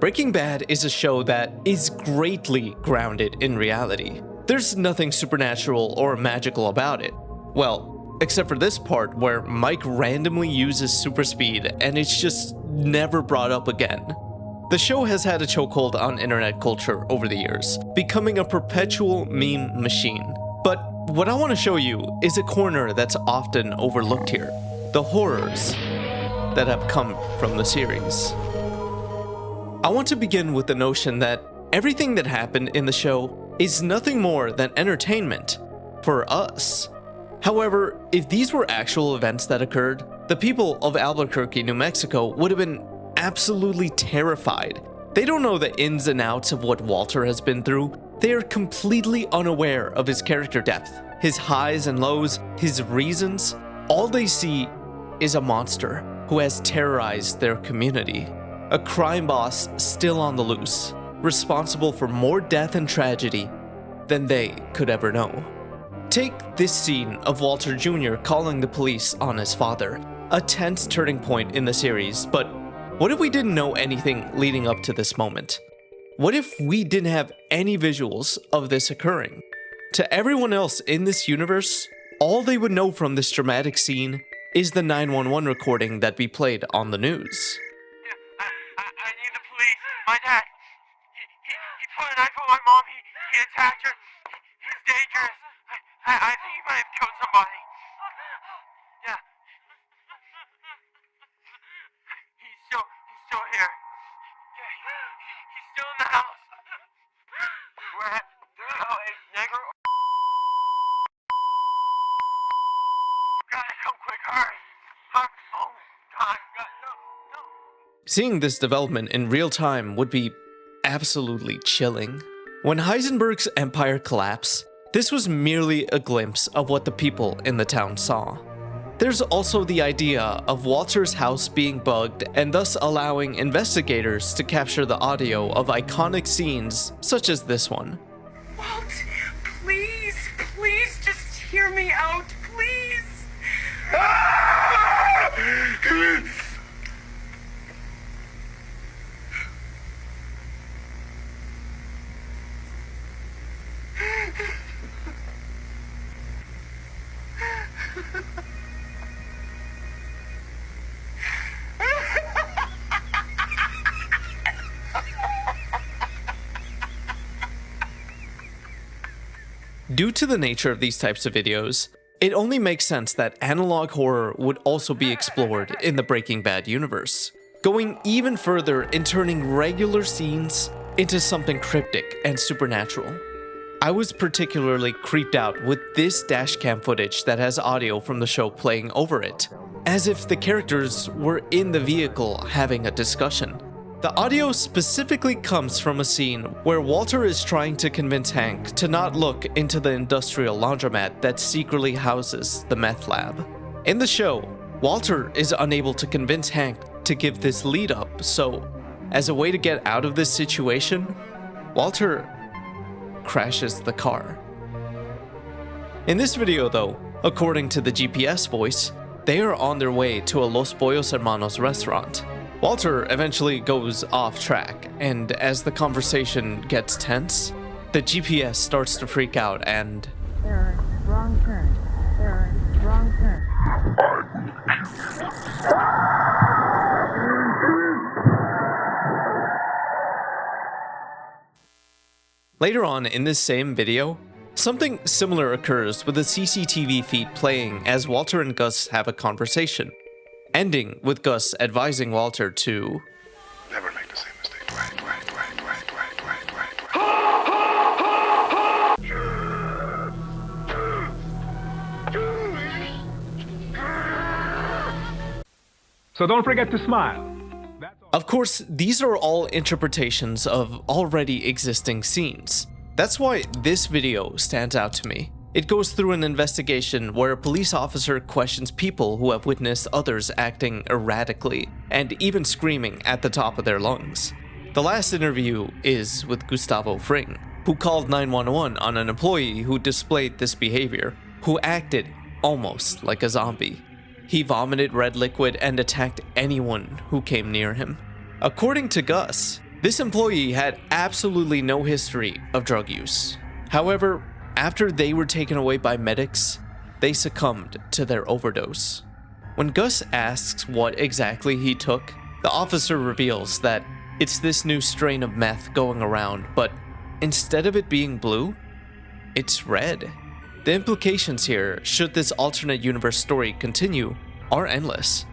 Breaking Bad is a show that is greatly grounded in reality. There's nothing supernatural or magical about it. Well, except for this part where Mike randomly uses super speed and it's just never brought up again. The show has had a chokehold on internet culture over the years, becoming a perpetual meme machine. But what I want to show you is a corner that's often overlooked here: the horrors that have come from the series. I want to begin with the notion that everything that happened in the show is nothing more than entertainment for us. However, if these were actual events that occurred, the people of Albuquerque, New Mexico would have been absolutely terrified. They don't know the ins and outs of what Walter has been through. They are completely unaware of his character depth, his highs and lows, his reasons. All they see is a monster who has terrorized their community. A crime boss still on the loose, responsible for more death and tragedy than they could ever know. Take this scene of Walter Jr. calling the police on his father, a tense turning point in the series, but what if we didn't know anything leading up to this moment? What if we didn't have any visuals of this occurring? To everyone else in this universe, all they would know from this dramatic scene is the 911 recording that we played on the news. I need the police. My dad, he put a knife on my mom. He attacked her. He's dangerous. I think he might have killed somebody. Yeah. He's still here. Yeah, he's still in the house. Where? Oh, it's Negro. Gotta come quick, hurry. Oh, God, no. Seeing this development in real time would be absolutely chilling. When Heisenberg's empire collapsed, this was merely a glimpse of what the people in the town saw. There's also the idea of Walter's house being bugged and thus allowing investigators to capture the audio of iconic scenes such as this one. Walt, please just hear me out, please. Due to the nature of these types of videos, it only makes sense that analog horror would also be explored in the Breaking Bad universe, going even further in turning regular scenes into something cryptic and supernatural. I was particularly creeped out with this dashcam footage that has audio from the show playing over it, as if the characters were in the vehicle having a discussion. The audio specifically comes from a scene where Walter is trying to convince Hank to not look into the industrial laundromat that secretly houses the meth lab. In the show, Walter is unable to convince Hank to give this lead up, so as a way to get out of this situation, Walter crashes the car. In this video though, according to the GPS voice, they are on their way to a Los Pollos Hermanos restaurant. Walter eventually goes off track, and as the conversation gets tense, the GPS starts to freak out and... Error, wrong turn. Error, wrong turn. Later on in this same video, something similar occurs with a CCTV feed playing as Walter and Gus have a conversation, ending with Gus advising Walter to never make the same mistake twice. So don't forget to smile. Of course, these are all interpretations of already existing scenes. That's why this video stands out to me. It goes through an investigation where a police officer questions people who have witnessed others acting erratically and even screaming at the top of their lungs. The last interview is with Gustavo Fring, who called 911 on an employee who displayed this behavior, who acted almost like a zombie. He vomited red liquid and attacked anyone who came near him. According to Gus, This employee had absolutely no history of drug use. However, after they were taken away by medics, they succumbed to their overdose. When Gus asks what exactly he took, the officer reveals that it's this new strain of meth going around, but instead of it being blue, it's red. The implications here, should this alternate universe story continue, are endless.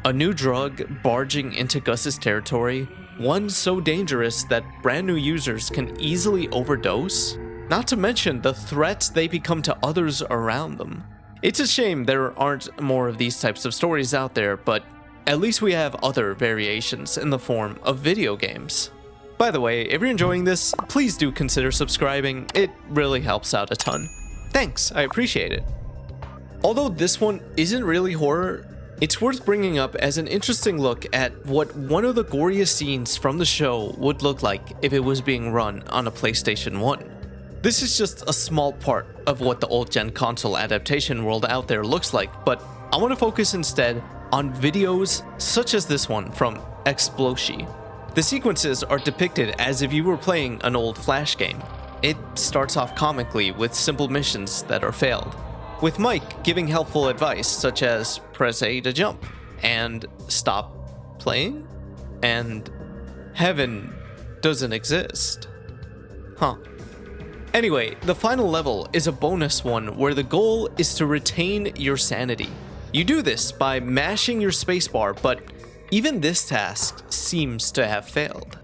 A new drug barging into Gus's territory, one so dangerous that brand new users can easily overdose, not to mention the threats they become to others around them. It's a shame there aren't more of these types of stories out there, but at least we have other variations in the form of video games. By the way, if you're enjoying this, please do consider subscribing. It really helps out a ton. Thanks, I appreciate it. Although this one isn't really horror, it's worth bringing up as an interesting look at what one of the goriest scenes from the show would look like if it was being run on a PlayStation 1. This is just a small part of what the old-gen console adaptation world out there looks like, but I want to focus instead on videos such as this one from Exploshi. The sequences are depicted as if you were playing an old Flash game. It starts off comically with simple missions that are failed, with Mike giving helpful advice such as press A to jump, and stop playing, and heaven doesn't exist. Huh. Anyway, the final level is a bonus one where the goal is to retain your sanity. You do this by mashing your spacebar, but even this task seems to have failed.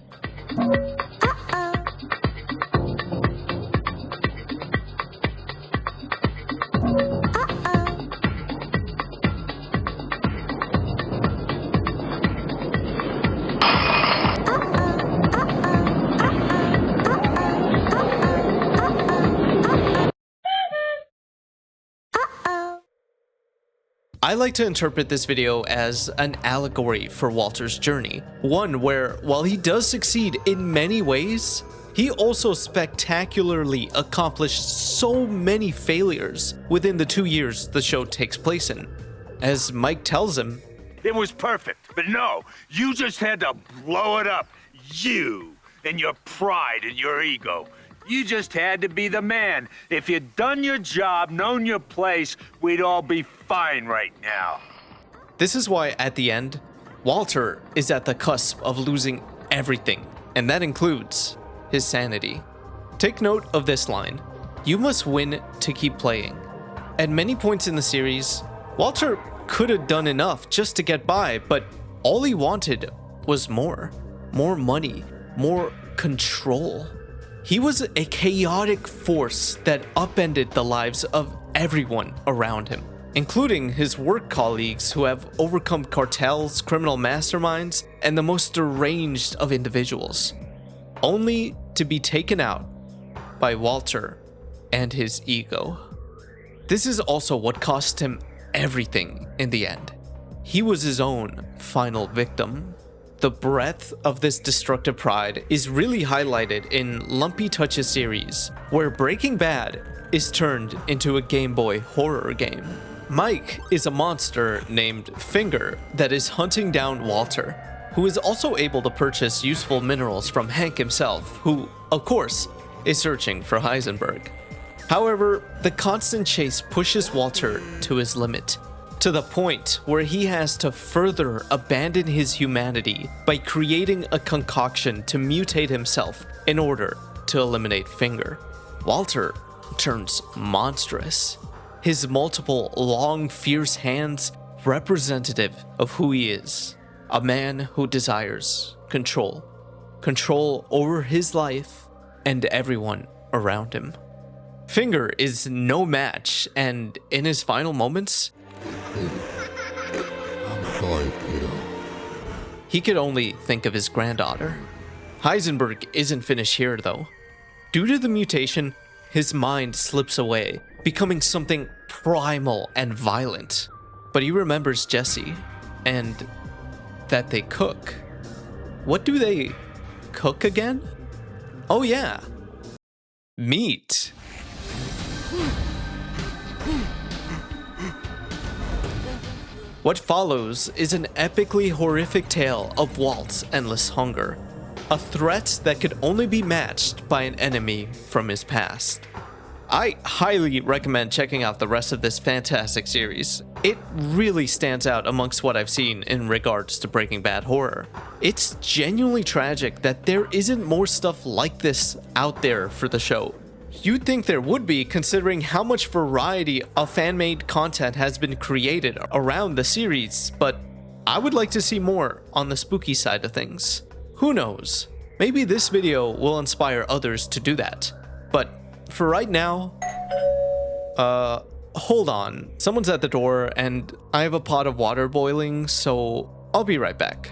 I like to interpret this video as an allegory for Walter's journey, one where, while he does succeed in many ways, he also spectacularly accomplished so many failures within the 2 years the show takes place in. As Mike tells him, "It was perfect, but no, you just had to blow it up. You and your pride and your ego. You just had to be the man. If you'd done your job, known your place, we'd all be fine right now." This is why at the end, Walter is at the cusp of losing everything, and that includes his sanity. Take note of this line: "You must win to keep playing." At many points in the series, Walter could have done enough just to get by, but all he wanted was more money, more control. He was a chaotic force that upended the lives of everyone around him, including his work colleagues who have overcome cartels, criminal masterminds, and the most deranged of individuals, only to be taken out by Walter and his ego. This is also what cost him everything in the end. He was his own final victim. The breadth of this destructive pride is really highlighted in Lumpy Touch's series, where Breaking Bad is turned into a Game Boy horror game. Mike is a monster named Finger that is hunting down Walter, who is also able to purchase useful minerals from Hank himself, who, of course, is searching for Heisenberg. However, the constant chase pushes Walter to his limit, to the point where he has to further abandon his humanity by creating a concoction to mutate himself in order to eliminate Finger. Walter turns monstrous, his multiple long, fierce hands representative of who he is, a man who desires control over his life and everyone around him. Finger is no match, and in his final moments, I'm sorry, Peter. he could only think of his granddaughter. Heisenberg isn't finished here, though. Due to the mutation, his mind slips away, becoming something primal and violent. But he remembers Jesse, and that they cook. What do they cook again? Oh yeah, meat. What follows is an epically horrific tale of Walt's endless hunger. a threat that could only be matched by an enemy from his past. I highly recommend checking out the rest of this fantastic series. It really stands out amongst what I've seen in regards to Breaking Bad horror. It's genuinely tragic that there isn't more stuff like this out there for the show. You'd think there would be, considering how much variety of fan-made content has been created around the series, but I would like to see more on the spooky side of things. Who knows? Maybe this video will inspire others to do that. But for right now, hold on. Someone's at the door and I have a pot of water boiling, so I'll be right back.